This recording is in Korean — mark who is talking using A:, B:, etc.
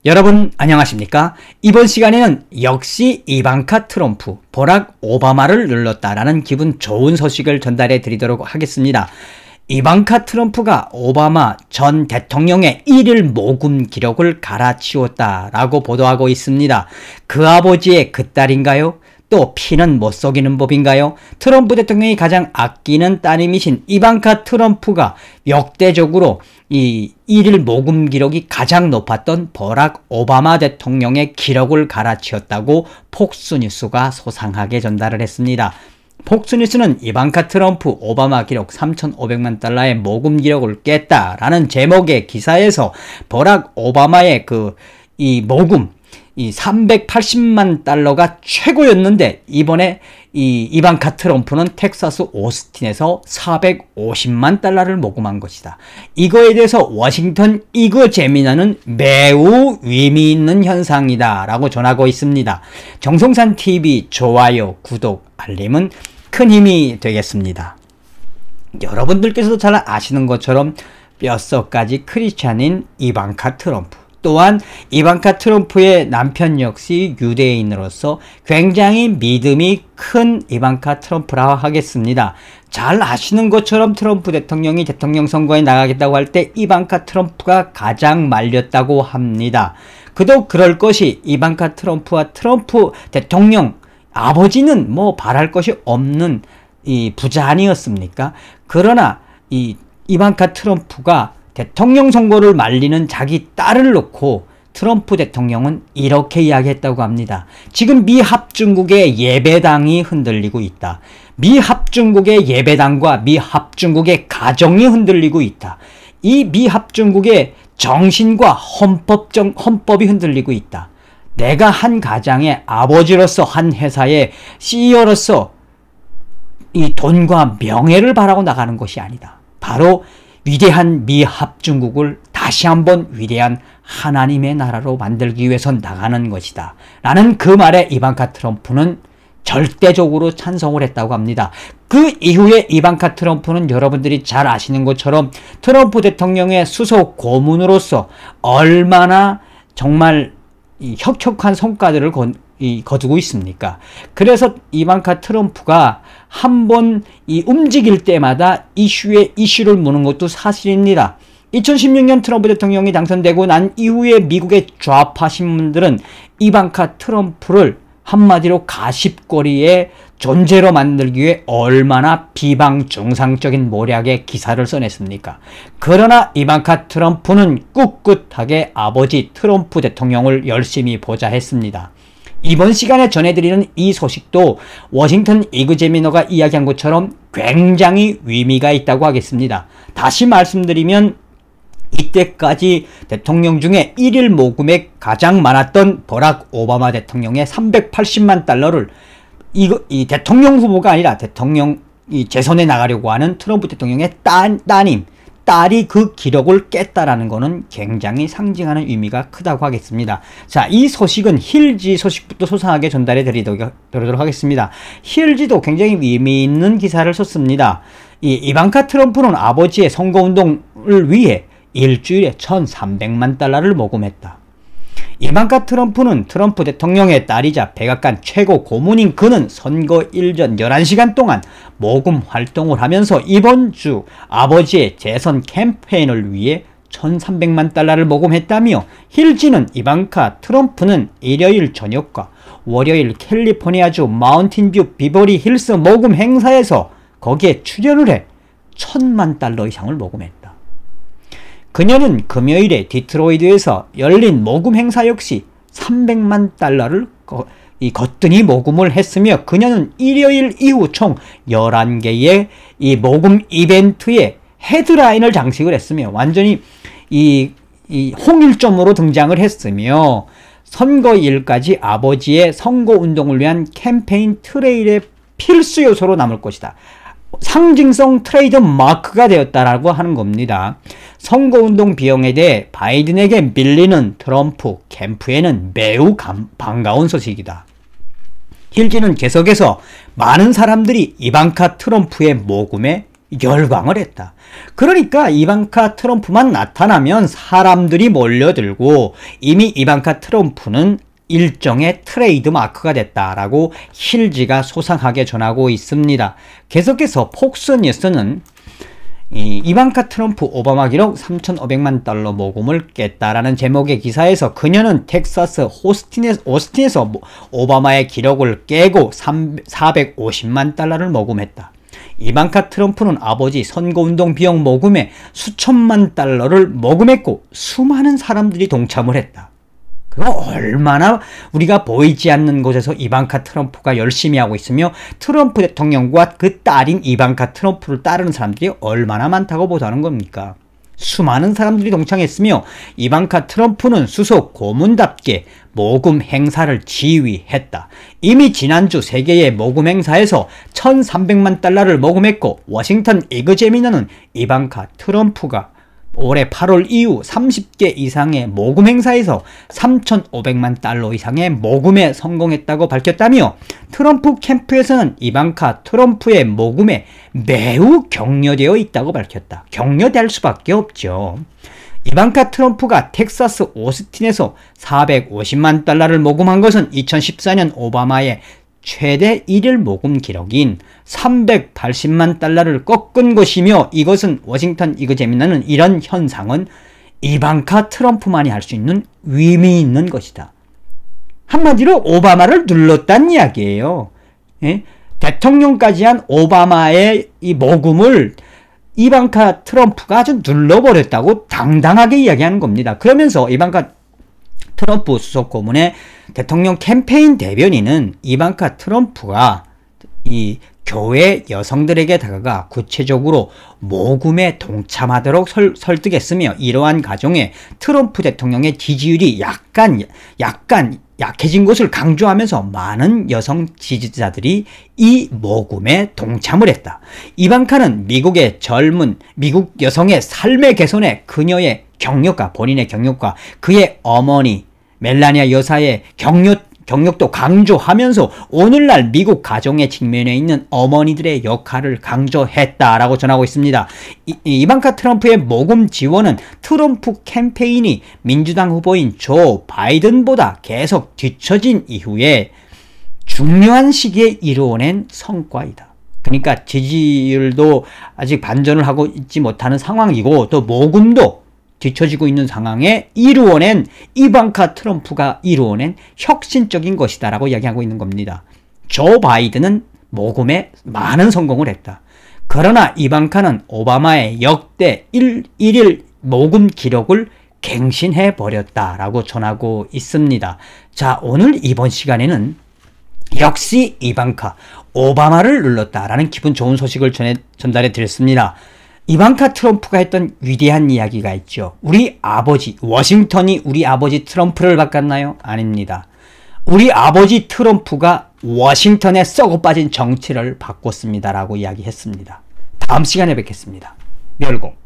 A: 여러분 안녕하십니까? 이번 시간에는 역시 이방카 트럼프, 버락 오바마를 눌렀다라는 기분 좋은 소식을 전달해 드리도록 하겠습니다. 이방카 트럼프가 오바마 전 대통령의 1일 모금 기록을 갈아치웠다라고 보도하고 있습니다. 그 아버지의 그 딸인가요? 또 피는 못 속이는 법인가요? 트럼프 대통령이 가장 아끼는 따님이신 이방카 트럼프가 역대적으로 이 1일 모금 기록이 가장 높았던 버락 오바마 대통령의 기록을 갈아치웠다고 폭스뉴스가 소상하게 전달을 했습니다. 폭스뉴스는 이방카 트럼프 오바마 기록 3,500만 달러의 모금 기록을 깼다라는 제목의 기사에서 버락 오바마의 이 모금 이 380만 달러가 최고였는데 이번에 이 이방카 트럼프는 텍사스 오스틴에서 450만 달러를 모금한 것이다. 이거에 대해서 워싱턴 이그제미너는 매우 의미 있는 현상이다 라고 전하고 있습니다. 정성산TV 좋아요, 구독, 알림은 큰 힘이 되겠습니다. 여러분들께서도 잘 아시는 것처럼 뼛속까지 크리스찬인 이방카 트럼프, 또한 이방카 트럼프의 남편 역시 유대인으로서 굉장히 믿음이 큰 이방카 트럼프라 하겠습니다. 잘 아시는 것처럼 트럼프 대통령이 대통령 선거에 나가겠다고 할 때 이방카 트럼프가 가장 말렸다고 합니다. 그도 그럴 것이 이방카 트럼프와 트럼프 대통령 아버지는 뭐 바랄 것이 없는 이 부자 아니었습니까? 그러나 이방카 트럼프가 대통령 선거를 말리는 자기 딸을 놓고 트럼프 대통령은 이렇게 이야기했다고 합니다. 지금 미합중국의 예배당이 흔들리고 있다. 미합중국의 예배당과 미합중국의 가정이 흔들리고 있다. 이 미합중국의 정신과 헌법이 흔들리고 있다. 내가 한 가장의 아버지로서, 한 회사의 CEO로서 이 돈과 명예를 바라고 나가는 것이 아니다. 바로 위대한 미합중국을 다시 한번 위대한 하나님의 나라로 만들기 위해서 나가는 것이다 라는 그 말에 이방카 트럼프는 절대적으로 찬성을 했다고 합니다. 그 이후에 이방카 트럼프는 여러분들이 잘 아시는 것처럼 트럼프 대통령의 수석 고문으로서 얼마나 정말 혁혁한 성과들을 거두고 있습니까? 그래서 이방카 트럼프가 한번 움직일 때마다 이슈를 무는 것도 사실입니다. 2016년 트럼프 대통령이 당선되고 난 이후에 미국의 좌파 신문들은 이방카 트럼프를 한마디로 가십거리의 존재로 만들기 위해 얼마나 비방중상적인 모략의 기사를 써냈습니까? 그러나 이방카 트럼프는 꿋꿋하게 아버지 트럼프 대통령을 열심히 보자 했습니다. 이번 시간에 전해드리는 이 소식도 워싱턴 이그제미너가 이야기한 것처럼 굉장히 의미가 있다고 하겠습니다. 다시 말씀드리면 이때까지 대통령 중에 1일 모금액 가장 많았던 버락 오바마 대통령의 380만 달러를 이 대통령 후보가 아니라 재선에 나가려고 하는 트럼프 대통령의 딸이 그 기록을 깼다라는 것은 굉장히 상징하는 의미가 크다고 하겠습니다. 자, 이 소식은 힐지 소식부터 소상하게 전달해 드리도록 하겠습니다. 힐지도 굉장히 의미 있는 기사를 썼습니다. 이방카 트럼프는 아버지의 선거운동을 위해 일주일에 1,300만 달러를 모금했다. 이방카 트럼프는 트럼프 대통령의 딸이자 백악관 최고 고문인 그는 선거 일전 11시간 동안 모금 활동을 하면서 이번 주 아버지의 재선 캠페인을 위해 1,300만 달러를 모금했다며 힐지는 이방카 트럼프는 일요일 저녁과 월요일 캘리포니아주 마운틴뷰 비버리 힐스 모금 행사에서 거기에 출연을 해 1,000만 달러 이상을 모금했다. 그녀는 금요일에 디트로이트에서 열린 모금 행사 역시 300만 달러를 거뜬히 모금을 했으며 그녀는 일요일 이후 총 11개의 이 모금 이벤트에 헤드라인을 장식을 했으며 완전히 이 홍일점으로 등장을 했으며 선거일까지 아버지의 선거운동을 위한 캠페인 트레일의 필수 요소로 남을 것이다. 상징성 트레이드 마크가 되었다라고 하는 겁니다. 선거운동 비용에 대해 바이든에게 밀리는 트럼프 캠프에는 매우 반가운 소식이다. 힐지는 계속해서 많은 사람들이 이방카 트럼프의 모금에 열광을 했다. 그러니까 이방카 트럼프만 나타나면 사람들이 몰려들고 이미 이방카 트럼프는 일종의 트레이드 마크가 됐다라고 힐지가 소상하게 전하고 있습니다. 계속해서 폭스뉴스는 이방카 트럼프 오바마 기록 3,500만 달러 모금을 깼다라는 제목의 기사에서 그녀는 텍사스 오스틴에서 오바마의 기록을 깨고 450만 달러를 모금했다. 이방카 트럼프는 아버지 선거운동 비용 모금에 수천만 달러를 모금했고 수많은 사람들이 동참을 했다. 그거 얼마나 우리가 보이지 않는 곳에서 이방카 트럼프가 열심히 하고 있으며 트럼프 대통령과 그 딸인 이방카 트럼프를 따르는 사람들이 얼마나 많다고 보자는 겁니까? 수많은 사람들이 동참했으며 이방카 트럼프는 수석 고문답게 모금 행사를 지휘했다. 이미 지난주 세계의 모금 행사에서 1,300만 달러를 모금했고 워싱턴 이그제미너는 이방카 트럼프가 올해 8월 이후 30개 이상의 모금 행사에서 3,500만 달러 이상의 모금에 성공했다고 밝혔다며 트럼프 캠프에서는 이방카 트럼프의 모금에 매우 격려되어 있다고 밝혔다. 격려될 수밖에 없죠. 이방카 트럼프가 텍사스 오스틴에서 450만 달러를 모금한 것은 2014년 오바마의 최대 1일 모금 기록인 380만 달러를 꺾은 것이며 이것은 워싱턴 이그제미너는 이런 현상은 이방카 트럼프만이 할 수 있는 의미 있는 것이다. 한마디로 오바마를 눌렀다는 이야기예요. 예? 대통령까지 한 오바마의 이 모금을 이방카 트럼프가 아주 눌러버렸다고 당당하게 이야기하는 겁니다. 그러면서 이방카 트럼프 수석 고문의 대통령 캠페인 대변인은 이방카 트럼프가 이 교회 여성들에게 다가가 구체적으로 모금에 동참하도록 설득했으며 이러한 과정에 트럼프 대통령의 지지율이 약간 약해진 것을 강조하면서 많은 여성 지지자들이 이 모금에 동참을 했다. 이방카는 미국의 미국 여성의 삶의 개선에 그녀의 경력과 본인의 경력과 그의 어머니 멜라니아 여사의 경력도 강조하면서 오늘날 미국 가정의 측면에 있는 어머니들의 역할을 강조했다라고 전하고 있습니다. 이방카 트럼프의 모금 지원은 트럼프 캠페인이 민주당 후보인 조 바이든보다 계속 뒤처진 이후에 중요한 시기에 이루어낸 성과이다. 그러니까 지지율도 아직 반전을 하고 있지 못하는 상황이고 또 모금도 뒤처지고 있는 상황에 이루어낸 이방카 트럼프가 이루어낸 혁신적인 것이다라고 이야기하고 있는 겁니다. 조 바이든은 모금에 많은 성공을 했다. 그러나 이방카는 오바마의 역대 1일 모금 기록을 갱신해 버렸다라고 전하고 있습니다. 자, 오늘 이번 시간에는 역시 이방카 오바마를 눌렀다라는 기분 좋은 소식을 전달해 드렸습니다. 이방카 트럼프가 했던 위대한 이야기가 있죠. 우리 아버지 워싱턴이 우리 아버지 트럼프를 바꿨나요? 아닙니다. 우리 아버지 트럼프가 워싱턴의 썩어 빠진 정치를 바꿨습니다 라고 이야기했습니다. 다음 시간에 뵙겠습니다. 멸공.